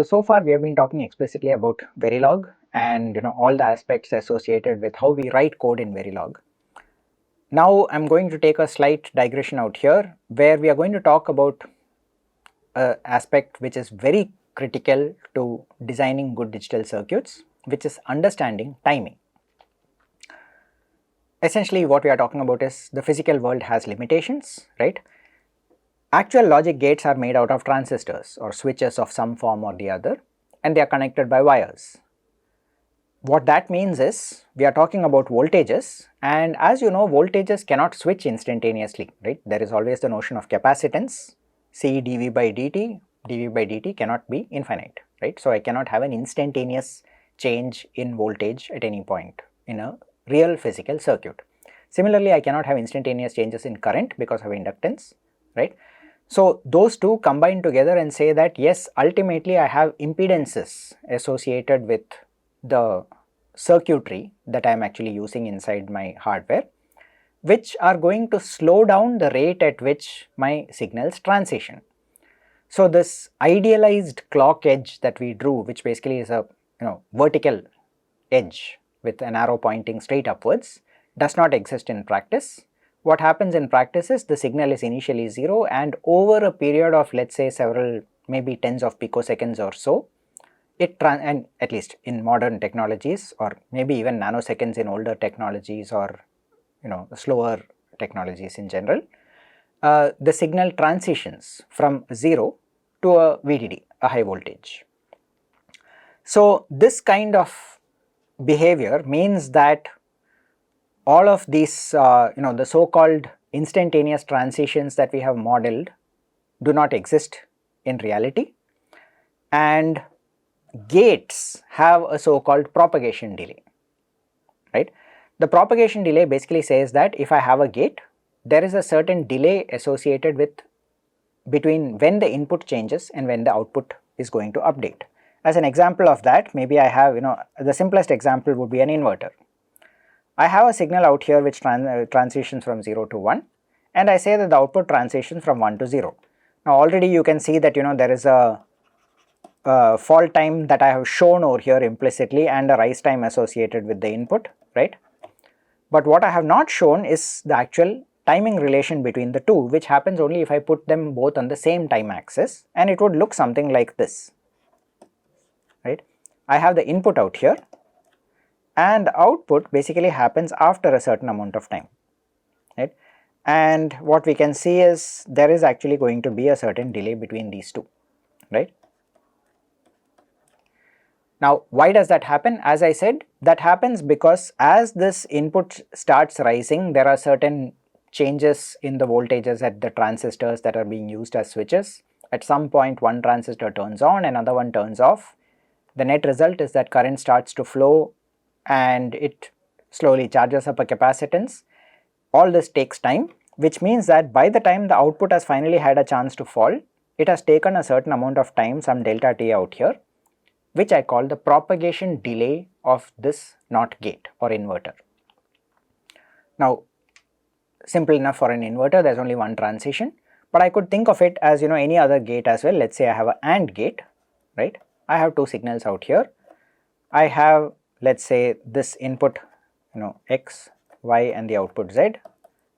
So far we have been talking explicitly about Verilog and all the aspects associated with how we write code in Verilog. Now I'm going to take a slight digression out here where we are going to talk about an aspect which is very critical to designing good digital circuits, which is understanding timing. Essentially what we are talking about is the physical world has limitations, right? Actual logic gates are made out of transistors or switches of some form or the other, and they are connected by wires. What that means is we are talking about voltages, and as you know, voltages cannot switch instantaneously, right? There is always the notion of capacitance, C dV by dt cannot be infinite, right? So I cannot have an instantaneous change in voltage at any point in a real physical circuit. Similarly, I cannot have instantaneous changes in current because of inductance, right? So those two combine together and say that yes, ultimately I have impedances associated with the circuitry that I am actually using inside my hardware, which are going to slow down the rate at which my signals transition. So this idealized clock edge that we drew, which basically is a vertical edge with an arrow pointing straight upwards, does not exist in practice. What happens in practice is the signal is initially 0 and over a period of, let's say, several maybe tens of picoseconds or so, and at least in modern technologies or maybe even nanoseconds in older technologies or slower technologies in general, the signal transitions from 0 to a VDD, a high voltage. So this kind of behavior means that all of these the so-called instantaneous transitions that we have modeled do not exist in reality, and gates have a so-called propagation delay, right? The propagation delay basically says that if I have a gate, there is a certain delay associated with between when the input changes and when the output is going to update. As an example of that, maybe I have the simplest example would be an inverter. I have a signal out here which transitions from 0 to 1, and I say that the output transitions from 1 to 0. Now already you can see that there is a fall time that I have shown over here implicitly and a rise time associated with the input, right? But what I have not shown is the actual timing relation between the two, which happens only if I put them both on the same time axis, and it would look something like this, right? I have the input out here and the output basically happens after a certain amount of time, right? And what we can see is there is actually going to be a certain delay between these two, right? Now why does that happen? As I said, that happens because as this input starts rising, there are certain changes in the voltages at the transistors that are being used as switches. At some point one transistor turns on, another one turns off. The net result is that current starts to flow and it slowly charges up a capacitance. All this takes time, which means that by the time the output has finally had a chance to fall, it has taken a certain amount of time, some delta t out here, which I call the propagation delay of this NOT gate or inverter. Now simple enough for an inverter, there is only one transition, but I could think of it as any other gate as well. Let us say I have an AND gate, right? I have two signals out here. I have, let us say, this input x, y and the output z.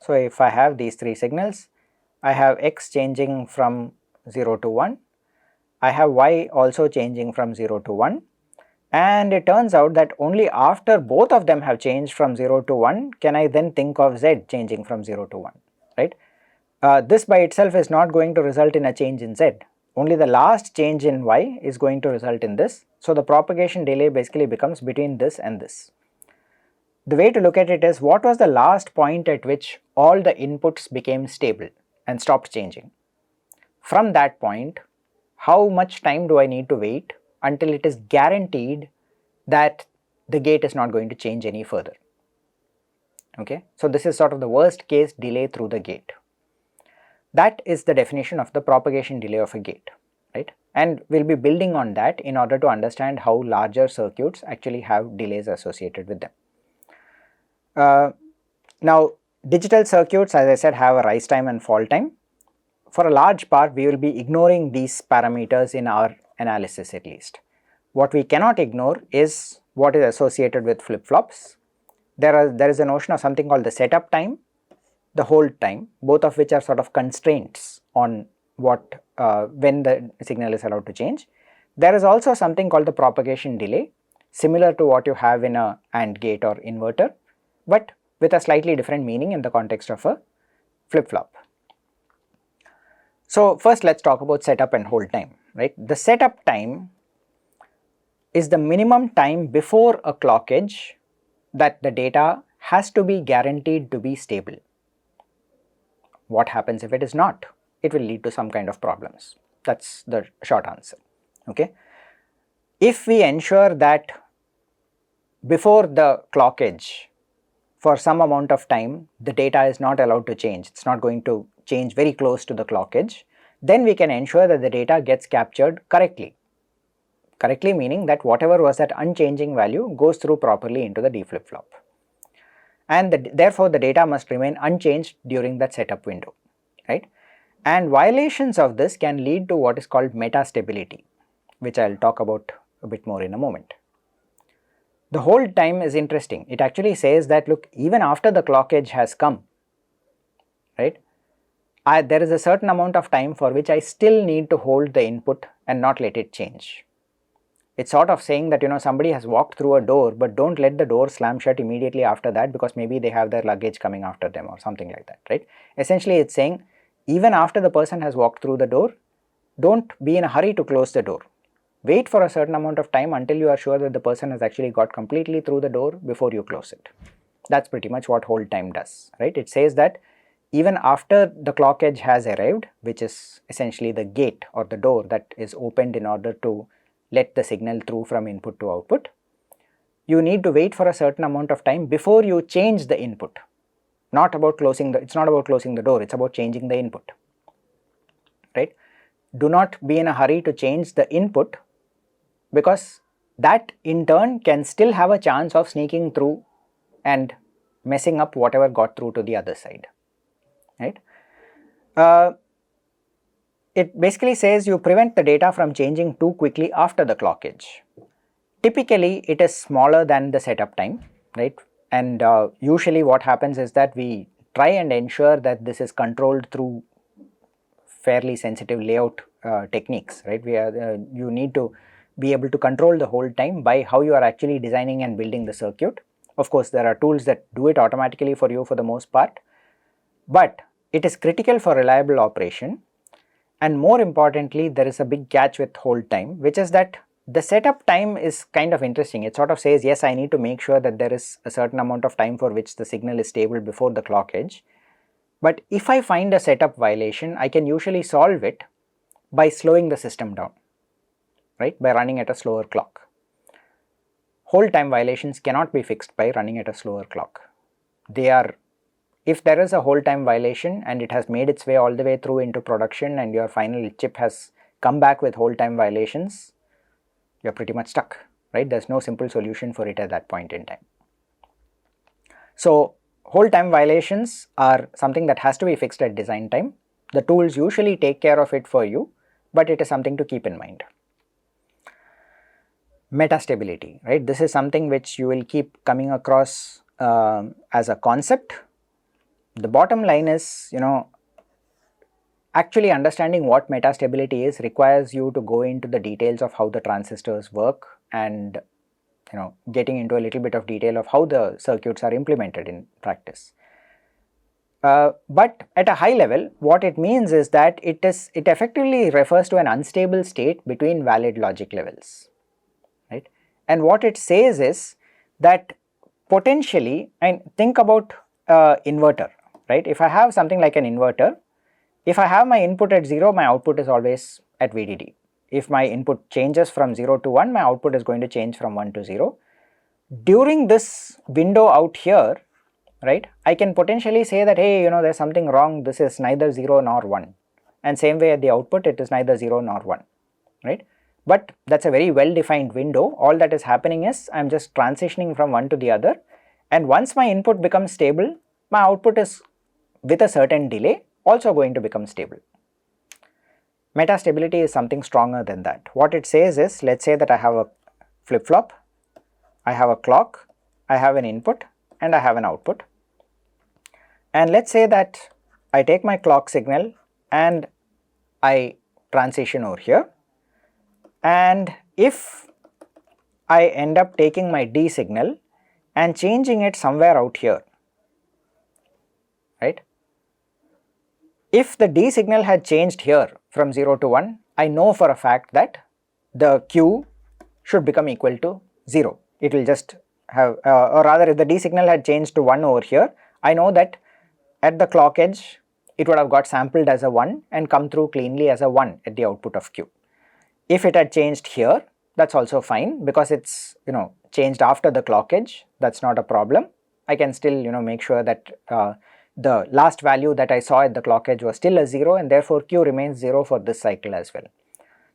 So if I have these three signals, I have x changing from 0 to 1, I have y also changing from 0 to 1, and it turns out that only after both of them have changed from 0 to 1 can I then think of z changing from 0 to 1, right? This by itself is not going to result in a change in z, only the last change in y is going to result in this. So the propagation delay basically becomes between this and this. The way to look at it is, what was the last point at which all the inputs became stable and stopped changing? From that point, how much time do I need to wait until it is guaranteed that the gate is not going to change any further? Okay, so this is sort of the worst case delay through the gate. That is the definition of the propagation delay of a gate, right? And we'll be building on that in order to understand how larger circuits actually have delays associated with them. Now digital circuits, as I said, have a rise time and fall time. For a large part we will be ignoring these parameters in our analysis at least. What we cannot ignore is what is associated with flip-flops. There is a notion of something called the setup time, the hold time, both of which are sort of constraints on what when the signal is allowed to change. There is also something called the propagation delay, similar to what you have in a AND gate or inverter, but with a slightly different meaning in the context of a flip-flop. So first let's talk about setup and hold time, right? The setup time is the minimum time before a clock edge that the data has to be guaranteed to be stable. What happens if it is not? It will lead to some kind of problems. That's the short answer, okay? If we ensure that before the clock edge, for some amount of time, the data is not allowed to change, it's not going to change very close to the clock edge, then we can ensure that the data gets captured correctly. Correctly meaning that whatever was that unchanging value goes through properly into the D flip-flop. And therefore the data must remain unchanged during that setup window, right? And violations of this can lead to what is called metastability, which I will talk about a bit more in a moment. The hold time is interesting. It actually says that, look, even after the clock edge has come, right, there is a certain amount of time for which I still need to hold the input and not let it change. It's sort of saying that, you know, somebody has walked through a door, but don't let the door slam shut immediately after that, because maybe they have their luggage coming after them or something like that, right? Essentially it's saying even after the person has walked through the door, don't be in a hurry to close the door. Wait for a certain amount of time until you are sure that the person has actually got completely through the door before you close it. That's pretty much what hold time does, right? It says that even after the clock edge has arrived, which is essentially the gate or the door that is opened in order to let the signal through from input to output, you need to wait for a certain amount of time before you change the input. Not about closing the, it's not about closing the door, it's about changing the input, right? Do not be in a hurry to change the input, because that in turn can still have a chance of sneaking through and messing up whatever got through to the other side, right? It basically says you prevent the data from changing too quickly after the clock edge. Typically it is smaller than the setup time, right? And usually what happens is that we try and ensure that this is controlled through fairly sensitive layout techniques, right? You need to be able to control the hold time by how you are actually designing and building the circuit. Of course, there are tools that do it automatically for you for the most part, but it is critical for reliable operation. And more importantly, there is a big catch with hold time, which is that the setup time is kind of interesting. It sort of says, yes, I need to make sure that there is a certain amount of time for which the signal is stable before the clock edge. But if I find a setup violation, I can usually solve it by slowing the system down, right, by running at a slower clock. Hold time violations cannot be fixed by running at a slower clock. They are, if there is a hold time violation and it has made its way all the way through into production and your final chip has come back with hold time violations, you're pretty much stuck, right? There's no simple solution for it at that point in time. So hold time violations are something that has to be fixed at design time. The tools usually take care of it for you, but it is something to keep in mind. Metastability, right? This is something which you will keep coming across as a concept. The bottom line is, you know, actually understanding what metastability is requires you to go into the details of how the transistors work and, you know, getting into a little bit of detail of how the circuits are implemented in practice. But at a high level, what it means is that it effectively refers to an unstable state between valid logic levels, right? And what it says is that potentially, and think about inverter, right? If I have something like an inverter, if I have my input at 0, my output is always at VDD. If my input changes from 0 to 1, my output is going to change from 1 to 0. During this window out here, right, I can potentially say that, hey, you know, there's something wrong, this is neither 0 nor 1. And same way at the output, it is neither 0 nor 1, right? But that's a very well defined window. All that is happening is I'm just transitioning from one to the other, and once my input becomes stable, my output is with a certain delay also going to become stable. Metastability is something stronger than that. What it says is, let's say that I have a flip-flop, I have a clock, I have an input and I have an output, and let's say that I take my clock signal and I transition over here, and if I end up taking my D signal and changing it somewhere out here, right. If the D signal had changed here from 0 to 1, I know for a fact that the Q should become equal to 0. It will just have, or rather if the D signal had changed to 1 over here, I know that at the clock edge it would have got sampled as a 1 and come through cleanly as a 1 at the output of Q. If it had changed here, that's also fine, because it's changed after the clock edge, that's not a problem. I can still make sure that the last value that I saw at the clock edge was still a 0, and therefore Q remains 0 for this cycle as well.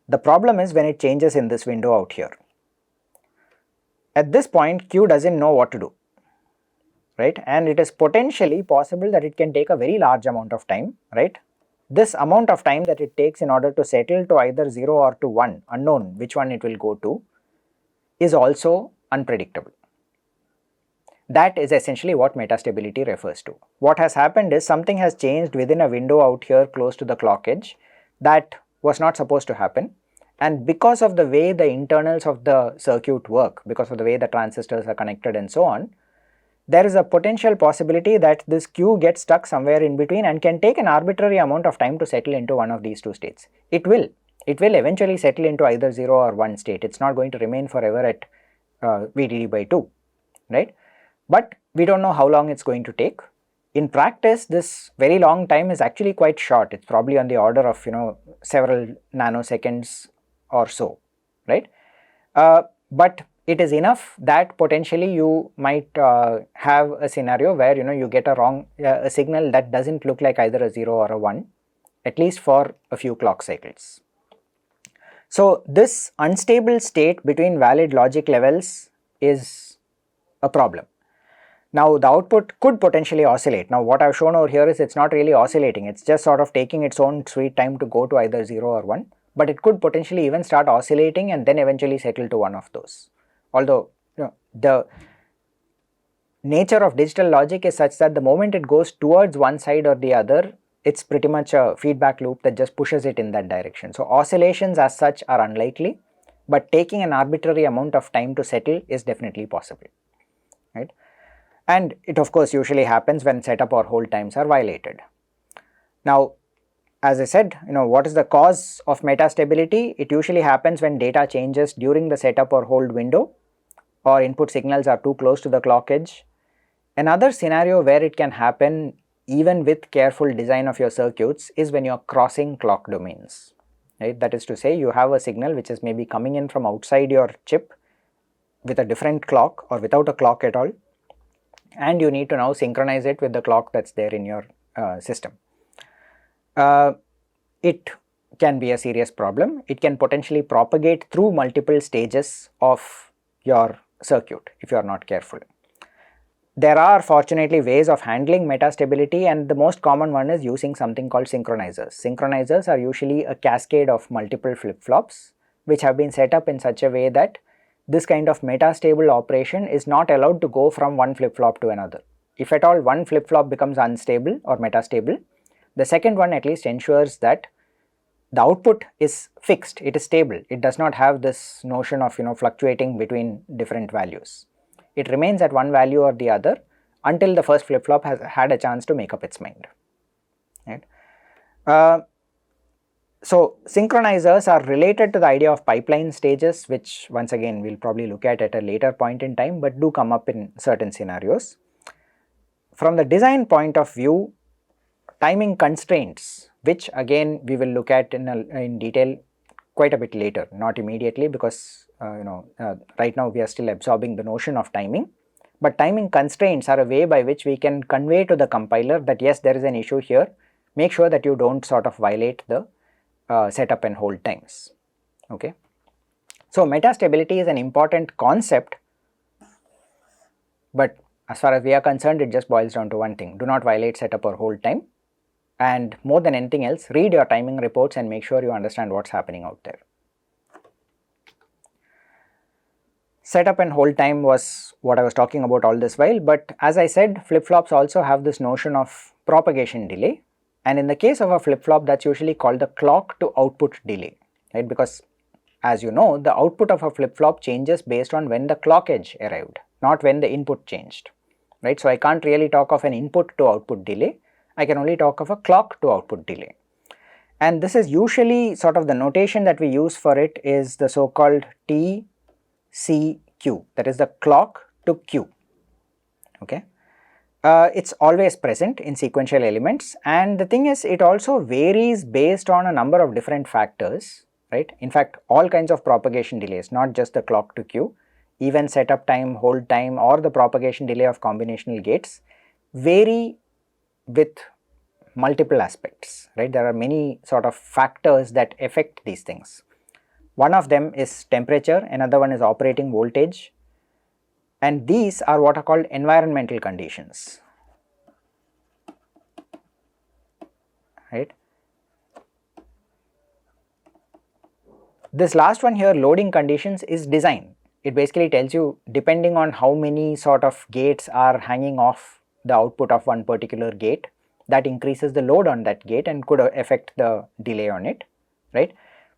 The problem is when it changes in this window out here. At this point Q doesn't know what to do, right, and it is potentially possible that it can take a very large amount of time, right. This amount of time that it takes in order to settle to either 0 or to 1, unknown which one it will go to, is also unpredictable. That is essentially what metastability refers to. What has happened is something has changed within a window out here close to the clock edge that was not supposed to happen, and because of the way the internals of the circuit work, because of the way the transistors are connected and so on, there is a potential possibility that this Q gets stuck somewhere in between and can take an arbitrary amount of time to settle into one of these two states. It will eventually settle into either 0 or 1 state. It's not going to remain forever at VDD by 2, right? But we don't know how long it's going to take. In practice, this very long time is actually quite short. It's probably on the order of several nanoseconds or so, right? But it is enough that potentially you might have a scenario where you get a signal that doesn't look like either a 0 or a 1, at least for a few clock cycles. So this unstable state between valid logic levels is a problem. Now the output could potentially oscillate. Now what I've shown over here is it's not really oscillating, it's just sort of taking its own sweet time to go to either 0 or 1, but it could potentially even start oscillating and then eventually settle to one of those. Although the nature of digital logic is such that the moment it goes towards one side or the other, it's pretty much a feedback loop that just pushes it in that direction. So oscillations as such are unlikely, but taking an arbitrary amount of time to settle is definitely possible, right? And it of course usually happens when setup or hold times are violated. Now as I said, what is the cause of metastability? It usually happens when data changes during the setup or hold window, or input signals are too close to the clock edge. Another scenario where it can happen even with careful design of your circuits is when you are crossing clock domains, right? That is to say, you have a signal which is maybe coming in from outside your chip with a different clock or without a clock at all, and you need to now synchronize it with the clock that's there in your system. It can be a serious problem. It can potentially propagate through multiple stages of your circuit if you are not careful. There are fortunately ways of handling metastability, and the most common one is using something called synchronizers. Synchronizers are usually a cascade of multiple flip-flops which have been set up in such a way that this kind of metastable operation is not allowed to go from one flip-flop to another. If at all one flip-flop becomes unstable or metastable, the second one at least ensures that the output is fixed, it is stable, it does not have this notion of fluctuating between different values. It remains at one value or the other until the first flip-flop has had a chance to make up its mind, right? So synchronizers are related to the idea of pipeline stages, which once again we will probably look at a later point in time, but do come up in certain scenarios. From the design point of view, timing constraints, which again we will look at in detail quite a bit later, not immediately, because right now we are still absorbing the notion of timing, but timing constraints are a way by which we can convey to the compiler that yes, there is an issue here, make sure that you don't sort of violate the setup and hold times, okay. So metastability is an important concept, but as far as we are concerned, it just boils down to one thing: do not violate setup or hold time, and more than anything else, read your timing reports and make sure you understand what's happening out there. Setup and hold time was what I was talking about all this while, but as I said, flip-flops also have this notion of propagation delay, and in the case of a flip-flop, that's usually called the clock to output delay, right? Because as you know, the output of a flip-flop changes based on when the clock edge arrived, not when the input changed, right? So I can't really talk of an input to output delay, I can only talk of a clock to output delay. And this is usually sort of the notation that we use for it is the so-called TCQ, that is the clock to Q, okay. It's always present in sequential elements, and the thing is it also varies based on a number of different factors, right. In fact, all kinds of propagation delays, not just the clock to Q, even setup time, hold time, or the propagation delay of combinational gates vary with multiple aspects, right. There are many sort of factors that affect these things. One of them is temperature, another one is operating voltage, and these are what are called environmental conditions, right. This last one here, loading conditions, is design. It basically tells you depending on how many sort of gates are hanging off the output of one particular gate, that increases the load on that gate and could affect the delay on it, right.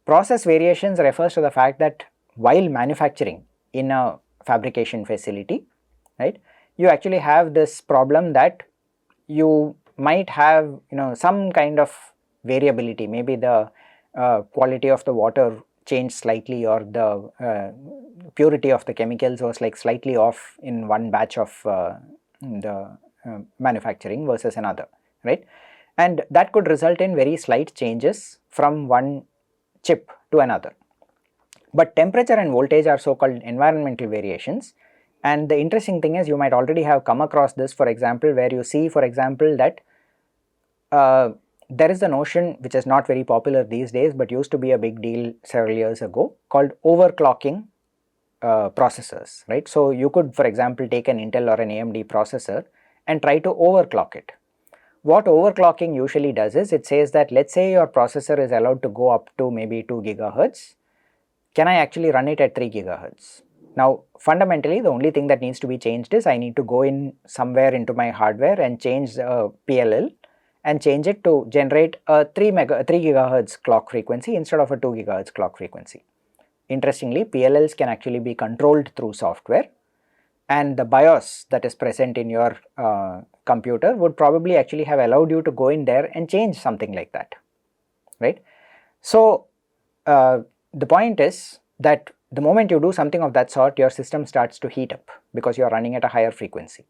Process variations refers to the fact that while manufacturing in a fabrication facility, right, you actually have this problem that you might have some kind of variability, maybe the quality of the water changed slightly, or the purity of the chemicals was like slightly off in one batch of the manufacturing versus another, right, and that could result in very slight changes from one chip to another. But temperature and voltage are so called environmental variations, and the interesting thing is you might already have come across this, for example, where you see, for example, that there is a notion which is not very popular these days but used to be a big deal several years ago, called overclocking processors, right. So you could, for example, take an Intel or an AMD processor and try to overclock it. What overclocking usually does is it says that, let's say your processor is allowed to go up to maybe 2 gigahertz, can I actually run it at 3 gigahertz? Now fundamentally the only thing that needs to be changed is I need to go in somewhere into my hardware and change the PLL and change it to generate a 3 gigahertz clock frequency instead of a 2 gigahertz clock frequency. Interestingly, PLLs can actually be controlled through software, and the BIOS that is present in your computer would probably actually have allowed you to go in there and change something like that, right. So the point is that the moment you do something of that sort, your system starts to heat up because you are running at a higher frequency,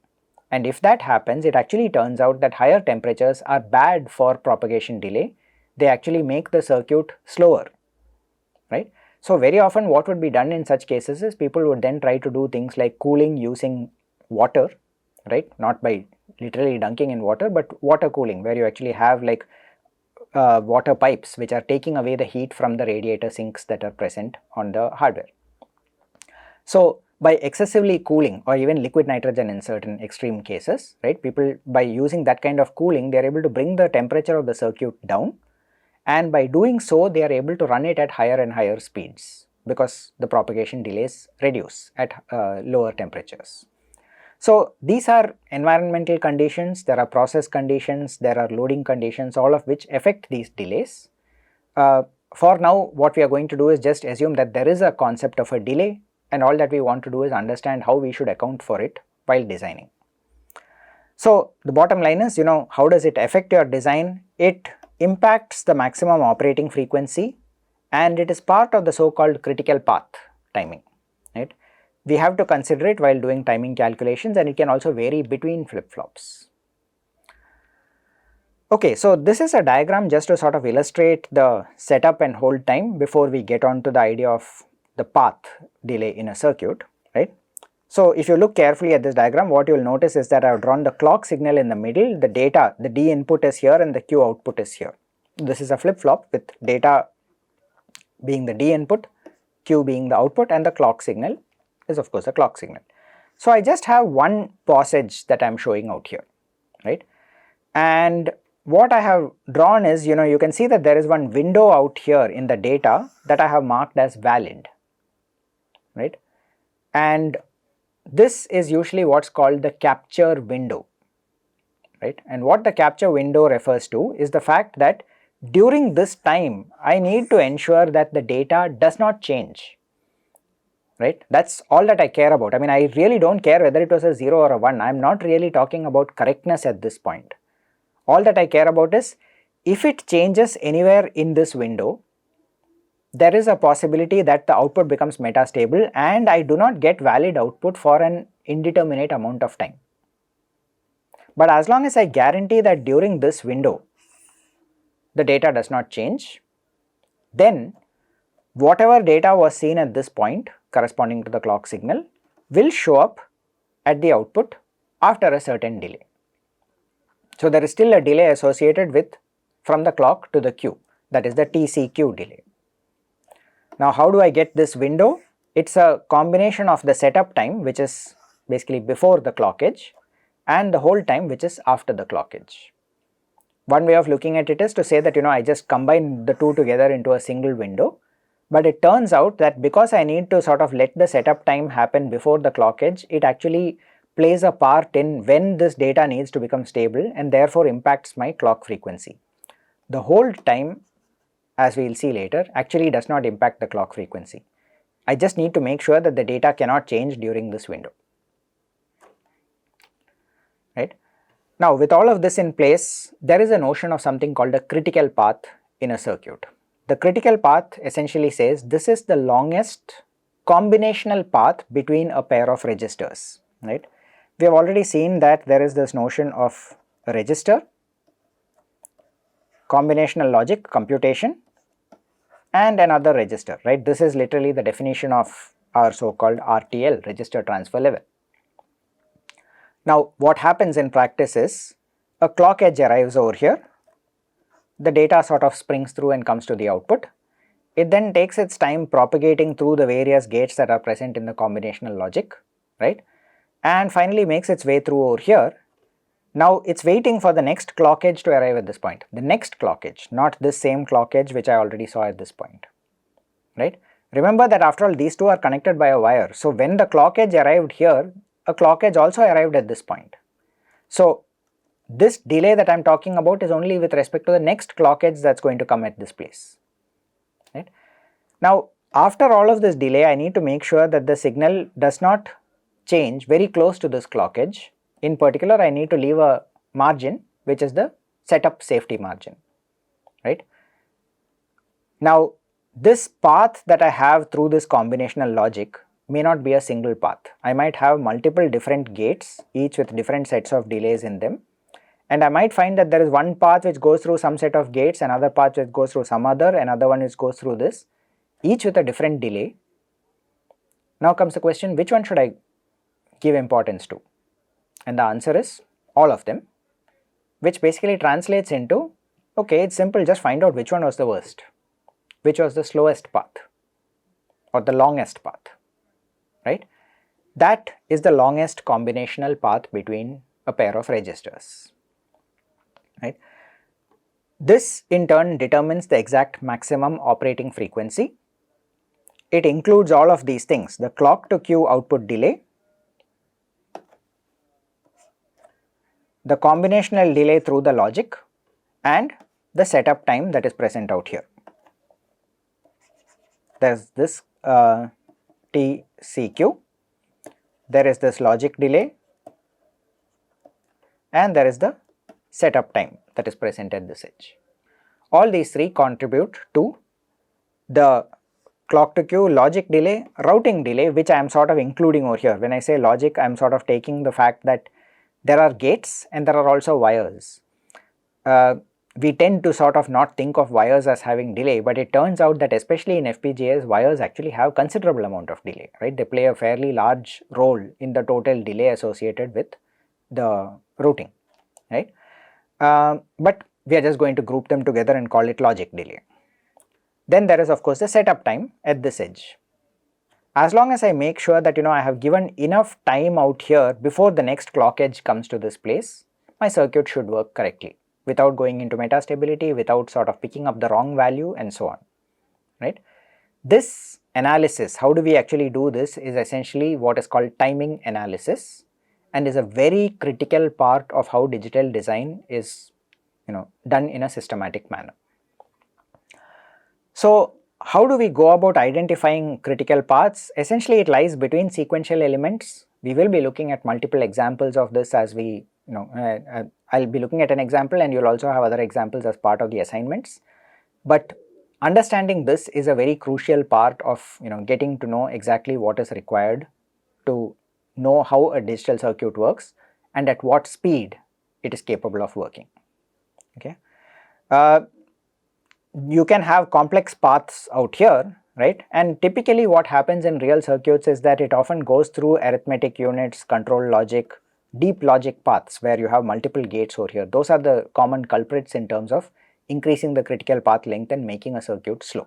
and if that happens, it actually turns out that higher temperatures are bad for propagation delay. They actually make the circuit slower, right. So very often what would be done in such cases is people would then try to do things like cooling using water, right, not by literally dunking in water, but water cooling, where you actually have like water pipes which are taking away the heat from the radiator sinks that are present on the hardware. So by excessively cooling, or even liquid nitrogen in certain extreme cases, right, people by using that kind of cooling, they are able to bring the temperature of the circuit down, and by doing so they are able to run it at higher and higher speeds because the propagation delays reduce at lower temperatures. So these are environmental conditions, there are process conditions, there are loading conditions, all of which affect these delays. For now what we are going to do is just assume that there is a concept of a delay, and all that we want to do is understand how we should account for it while designing. So the bottom line is, how does it affect your design? It impacts the maximum operating frequency, and it is part of the so called critical path timing, right. We have to consider it while doing timing calculations, and it can also vary between flip-flops. Okay, so this is a diagram just to sort of illustrate the setup and hold time before we get on to the idea of the path delay in a circuit, right. So if you look carefully at this diagram, what you will notice is that I have drawn the clock signal in the middle, the data, the D input is here and the Q output is here. This is a flip-flop with data being the D input, Q being the output, and the clock signal is of course a clock signal. So I just have one passage that I am showing out here, right, and what I have drawn is, you can see that there is one window out here in the data that I have marked as valid, right? And this is usually what's called the capture window, right? And what the capture window refers to is the fact that during this time I need to ensure that the data does not change, right? That's all that I care about. I mean, I really don't care whether it was a 0 or a 1. I'm not really talking about correctness at this point. All that I care about is if it changes anywhere in this window, there is a possibility that the output becomes metastable and I do not get valid output for an indeterminate amount of time. But as long as I guarantee that during this window the data does not change, then whatever data was seen at this point corresponding to the clock signal will show up at the output after a certain delay. So there is still a delay associated with from the clock to the queue, that is the TCQ delay. Now how do I get this window? It's a combination of the setup time, which is basically before the clock edge, and the hold time, which is after the clock edge. One way of looking at it is to say that I just combine the two together into a single window, but it turns out that because I need to sort of let the setup time happen before the clock edge, it actually plays a part in when this data needs to become stable and therefore impacts my clock frequency. The hold time, as we will see later, actually does not impact the clock frequency. I just need to make sure that the data cannot change during this window, right? Now with all of this in place, there is a notion of something called a critical path in a circuit. The critical path essentially says this is the longest combinational path between a pair of registers, right? We have already seen that there is this notion of a register, combinational logic, computation, and another register, right? This is literally the definition of our so-called RTL, register transfer level. Now what happens in practice is a clock edge arrives over here, the data sort of springs through and comes to the output. It then takes its time propagating through the various gates that are present in the combinational logic, right? And finally makes its way through over here. Now it's waiting for the next clock edge to arrive at this point, the next clock edge, not this same clock edge which I already saw at this point, right? Remember that after all these two are connected by a wire, so when the clock edge arrived here, a clock edge also arrived at this point. So this delay that I am talking about is only with respect to the next clock edge that's going to come at this place, right? Now after all of this delay, I need to make sure that the signal does not change very close to this clock edge. In particular, I need to leave a margin which is the setup safety margin, right? Now this path that I have through this combinational logic may not be a single path. I might have multiple different gates, each with different sets of delays in them, and I might find that there is one path which goes through some set of gates, another path which goes through some other, another one which goes through this, each with a different delay. Now comes the question, which one should I give importance to? And the answer is all of them, which basically translates into, okay, it's simple, just find out which one was the worst, which was the slowest path or the longest path, right? That is the longest combinational path between a pair of registers, right? This in turn determines the exact maximum operating frequency. It includes all of these things, the clock to queue output delay, the combinational delay through the logic, and the setup time that is present out here. There is this TCQ, there is this logic delay, and there is the setup time that is present at this edge. All these three contribute to the clock to queue, logic delay, routing delay, which I am sort of including over here. When I say logic, I am sort of taking the fact that there are gates and there are also wires. We tend to sort of not think of wires as having delay, but it turns out that especially in FPGAs, wires actually have considerable amount of delay, right? They play a fairly large role in the total delay associated with the routing, right? But we are just going to group them together and call it logic delay. Then there is of course the setup time at this edge. As long as I make sure that I have given enough time out here before the next clock edge comes to this place, my circuit should work correctly. without going into metastability, without sort of picking up the wrong value and so on, right. This analysis, how do we actually do this, is essentially what is called timing analysis and is a very critical part of how digital design is done in a systematic manner. So how do we go about identifying critical paths? Essentially it lies between sequential elements. We will be looking at multiple examples of this as we I'll be looking at an example and you'll also have other examples as part of the assignments. But understanding this is a very crucial part of getting to know exactly what is required to know how a digital circuit works and at what speed it is capable of working. Okay. You can have complex paths out here, right, and typically what happens in real circuits is that it often goes through arithmetic units, control logic, deep logic paths where you have multiple gates over here. Those are the common culprits in terms of increasing the critical path length and making a circuit slow.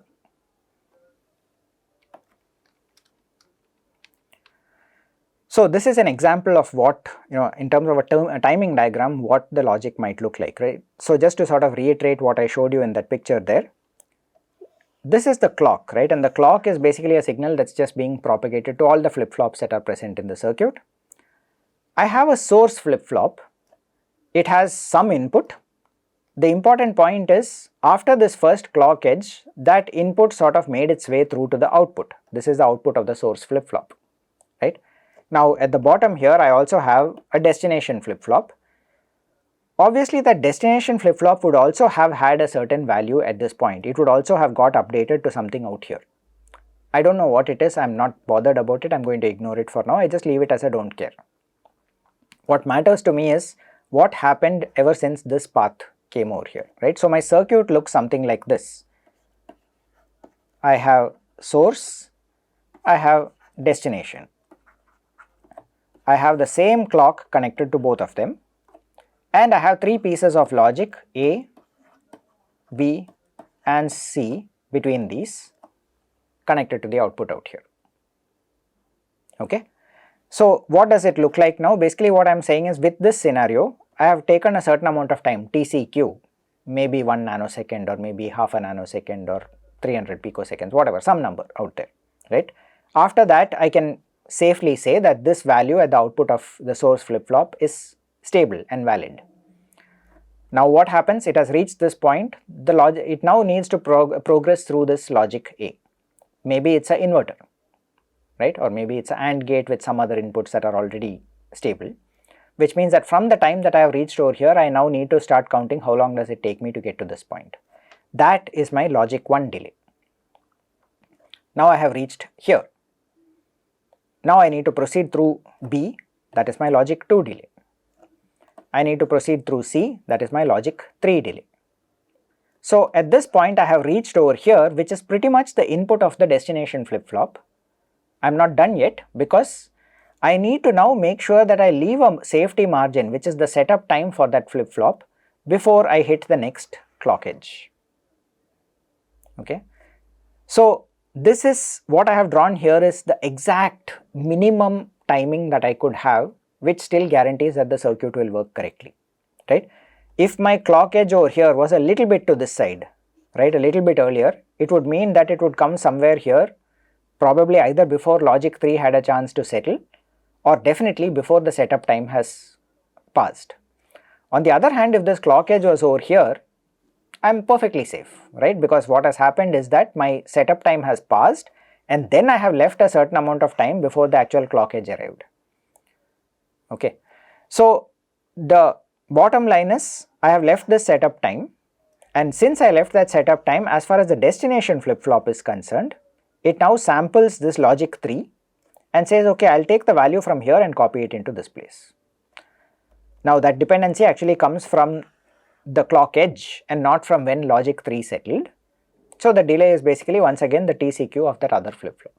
So this is an example of what in terms of a timing diagram, what the logic might look like, right. So just to sort of reiterate what I showed you in that picture there, this is the clock, right, and the clock is basically a signal that's just being propagated to all the flip-flops that are present in the circuit. I have a source flip-flop, it has some input. The important point is after this first clock edge, that input sort of made its way through to the output. This is the output of the source flip-flop, right. Now at the bottom here I also have a destination flip-flop. Obviously that destination flip-flop would also have had a certain value at this point. It would also have got updated to something out here. I don't know what it is, I am not bothered about it, I am going to ignore it for now, I just leave it as I don't care. What matters to me is what happened ever since this path came over here, right. So my circuit looks something like this. I have source, I have destination. I have the same clock connected to both of them and I have three pieces of logic A, B and C between these connected to the output out here. Okay. So what does it look like now? Basically what I am saying is with this scenario, I have taken a certain amount of time TCQ, maybe 1 nanosecond or maybe half a nanosecond or 300 picoseconds, whatever, some number out there, right. After that I can safely say that this value at the output of the source flip-flop is stable and valid. Now what happens? It has reached this point, the logic, it now needs to progress through this logic A. Maybe it's an inverter, right, or maybe it's an AND gate with some other inputs that are already stable, which means that from the time that I have reached over here, I now need to start counting how long does it take me to get to this point. That is my logic 1 delay. Now I have reached here. Now I need to proceed through B, that is my logic 2 delay. I need to proceed through C, that is my logic 3 delay. So at this point I have reached over here, which is pretty much the input of the destination flip-flop. I am not done yet because I need to now make sure that I leave a safety margin, which is the setup time for that flip-flop, before I hit the next clock edge. Okay. So this is what I have drawn here is the exact minimum timing that I could have, which still guarantees that the circuit will work correctly, right. If my clock edge over here was a little bit to this side, right, a little bit earlier, it would mean that it would come somewhere here, probably either before logic 3 had a chance to settle or definitely before the setup time has passed. On the other hand, if this clock edge was over here, I am perfectly safe, right, because what has happened is that my setup time has passed and then I have left a certain amount of time before the actual clock edge arrived. Okay. So the bottom line is I have left this setup time, and since I left that setup time, as far as the destination flip-flop is concerned, it now samples this logic 3 and says, okay, I will take the value from here and copy it into this place. Now that dependency actually comes from the clock edge and not from when logic 3 settled. So the delay is basically once again the TCQ of that other flip-flop.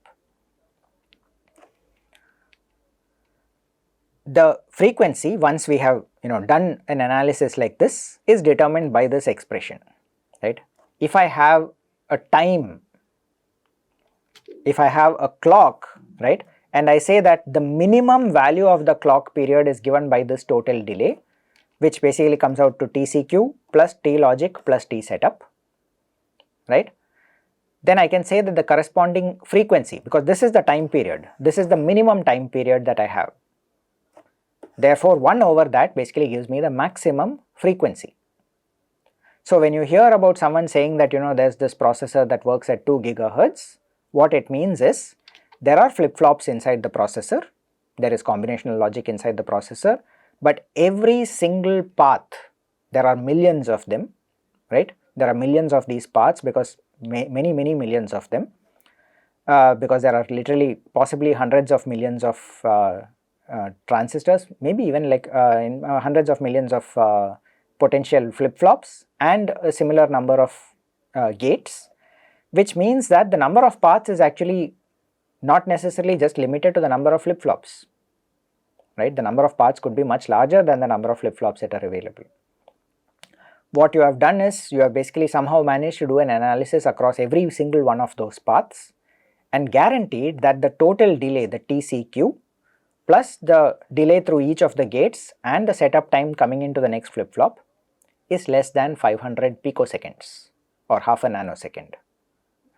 The frequency, once we have done an analysis like this, is determined by this expression, right. If I have a time, if I have a clock, right, and I say that the minimum value of the clock period is given by this total delay, which basically comes out to TCQ plus T logic plus T setup, right? Then I can say that the corresponding frequency, because this is the time period, this is the minimum time period that I have. Therefore, 1 over that basically gives me the maximum frequency. So when you hear about someone saying that there's this processor that works at 2 gigahertz, what it means is there are flip-flops inside the processor, there is combinational logic inside the processor, but every single path, there are millions of them, right? There are millions of these paths because many millions of them, because there are literally possibly hundreds of millions of transistors, maybe even like in hundreds of millions of potential flip-flops and a similar number of gates, which means that the number of paths is actually not necessarily just limited to the number of flip-flops, right? The number of paths could be much larger than the number of flip-flops that are available. What you have done is you have basically somehow managed to do an analysis across every single one of those paths and guaranteed that the total delay, the TCQ, plus the delay through each of the gates and the setup time coming into the next flip-flop is less than 500 picoseconds or half a nanosecond,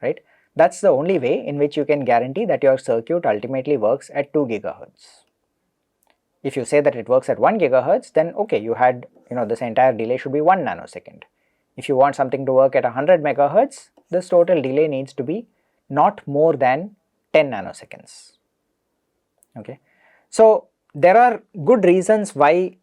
right? That's the only way in which you can guarantee that your circuit ultimately works at 2 gigahertz. If you say that it works at 1 gigahertz, then okay, you had this entire delay should be 1 nanosecond. If you want something to work at 100 megahertz, this total delay needs to be not more than 10 nanoseconds. Okay, so there are good reasons why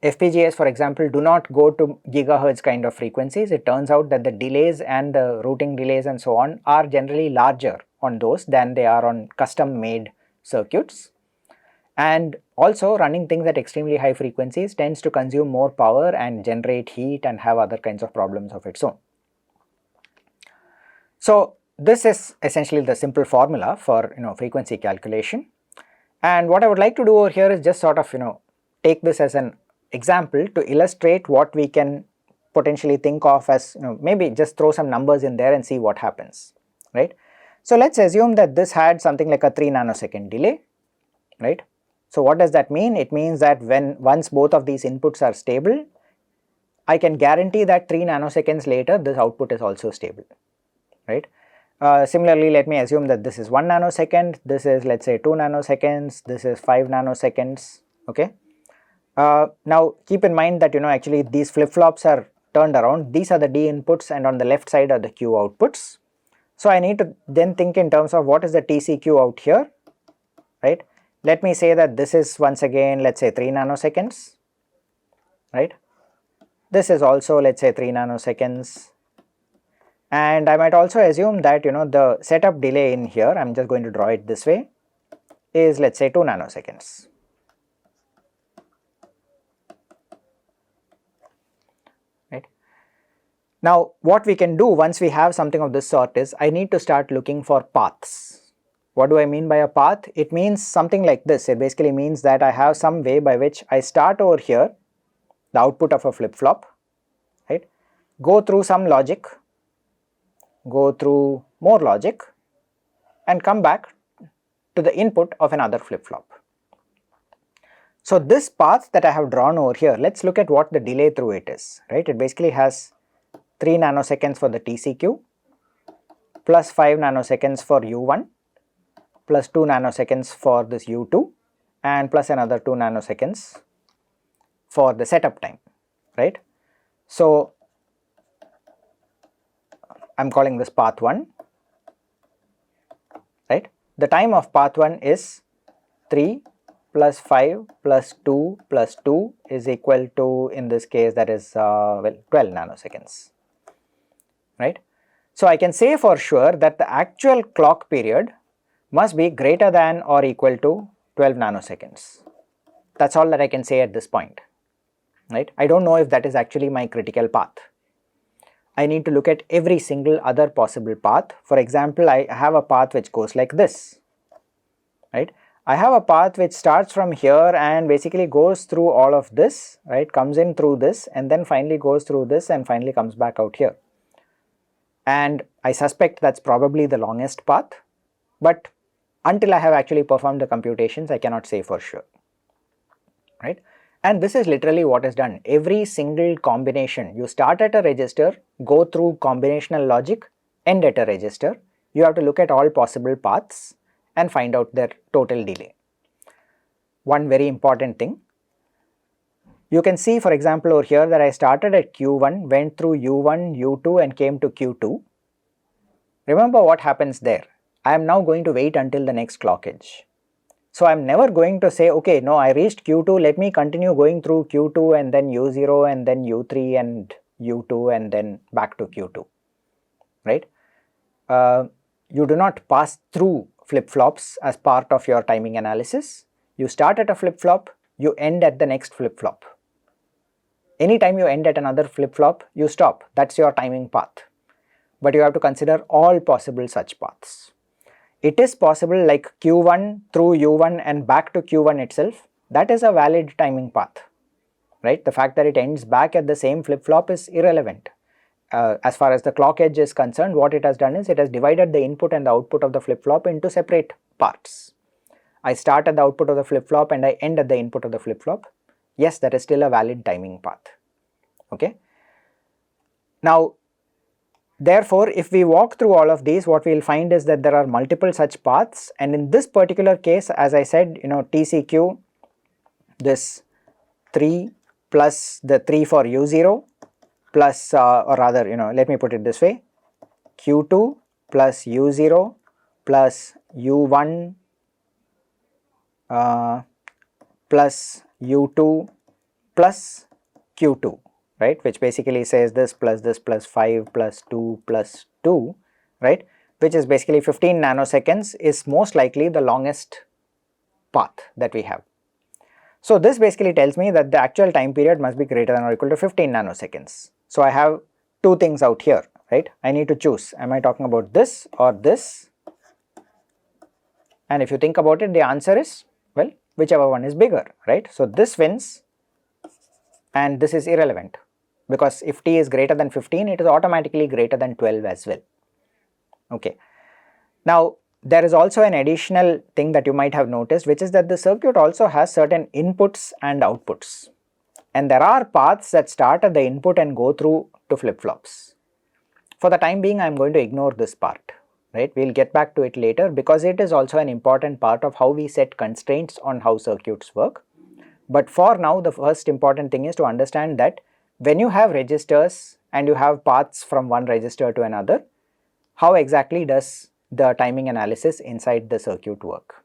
FPGAs, for example, do not go to gigahertz kind of frequencies. It turns out that the delays and the routing delays and so on are generally larger on those than they are on custom made circuits. And also running things at extremely high frequencies tends to consume more power and generate heat and have other kinds of problems of its own. So this is essentially the simple formula for frequency calculation, and what I would like to do over here is just sort of take this as an example to illustrate what we can potentially think of as maybe just throw some numbers in there and see what happens, right? So let's assume that this had something like a 3 nanosecond delay, right? So what does that mean? It means that once both of these inputs are stable, I can guarantee that 3 nanoseconds later this output is also stable, right? Similarly, let me assume that this is 1 nanosecond, this is let's say 2 nanoseconds, this is 5 nanoseconds, okay? Now keep in mind that actually these flip-flops are turned around, these are the D inputs and on the left side are the Q outputs. So I need to then think in terms of what is the TCQ out here, right? Let me say that this is once again let's say 3 nanoseconds, right? This is also let's say 3 nanoseconds, and I might also assume that the setup delay in here, I am just going to draw it this way, is let's say 2 nanoseconds. Right? Now what we can do once we have something of this sort is I need to start looking for paths. What do I mean by a path? It means something like this. It basically means that I have some way by which I start over here, the output of a flip-flop, right? Go through some logic, go through more logic and come back to the input of another flip-flop. So this path that I have drawn over here, let's look at what the delay through it is, right? It basically has 3 nanoseconds for the TCQ, plus 5 nanoseconds for U1, plus 2 nanoseconds for this U2 and plus another 2 nanoseconds for the setup time, right? So I am calling this path 1, right? The time of path 1 is 3 plus 5 plus 2 plus 2 is equal to, in this case, that is 12 nanoseconds, right? So I can say for sure that the actual clock period must be greater than or equal to 12 nanoseconds. That's all that I can say at this point, right? I don't know if that is actually my critical path. I need to look at every single other possible path. For example, I have a path which goes like this, right? I have a path which starts from here and basically goes through all of this, right? Comes in through this and then finally goes through this and finally comes back out here. And I suspect that's probably the longest path, but until I have actually performed the computations, I cannot say for sure, right? And this is literally what is done. Every single combination, you start at a register, go through combinational logic, end at a register. You have to look at all possible paths and find out their total delay. One very important thing, you can see for example over here that I started at Q1, went through U1, U2 and came to Q2. Remember what happens there. I am now going to wait until the next clock edge. So I am never going to say, okay, no, I reached Q2, let me continue going through Q2 and then U0 and then U3 and U2 and then back to Q2, right? You do not pass through flip-flops as part of your timing analysis. You start at a flip-flop, you end at the next flip-flop. Anytime you end at another flip-flop, you stop. That's your timing path. But you have to consider all possible such paths. It is possible like Q1 through U1 and back to Q1 itself, that is a valid timing path, right? The fact that it ends back at the same flip-flop is irrelevant. As far as the clock edge is concerned, what it has done is it has divided the input and the output of the flip-flop into separate parts. I start at the output of the flip-flop and I end at the input of the flip-flop. Yes, that is still a valid timing path, okay? Now, therefore, if we walk through all of these, what we will find is that there are multiple such paths, and in this particular case, as I said, TCQ, this 3 plus the 3 for U0 plus or rather let me put it this way, Q2 plus U0 plus U1 plus U2 plus Q2. Right, which basically says this plus 5 plus 2 plus 2, right, which is basically 15 nanoseconds is most likely the longest path that we have. So this basically tells me that the actual time period must be greater than or equal to 15 nanoseconds. So I have two things out here, right? I need to choose, am I talking about this or this? And if you think about it, the answer is, well, whichever one is bigger, right? So this wins and this is irrelevant, because if t is greater than 15, it is automatically greater than 12 as well, okay. Now, there is also an additional thing that you might have noticed, which is that the circuit also has certain inputs and outputs, and there are paths that start at the input and go through to flip-flops. For the time being, I am going to ignore this part, right? We will get back to it later because it is also an important part of how we set constraints on how circuits work. But for now, the first important thing is to understand that when you have registers and you have paths from one register to another, how exactly does the timing analysis inside the circuit work?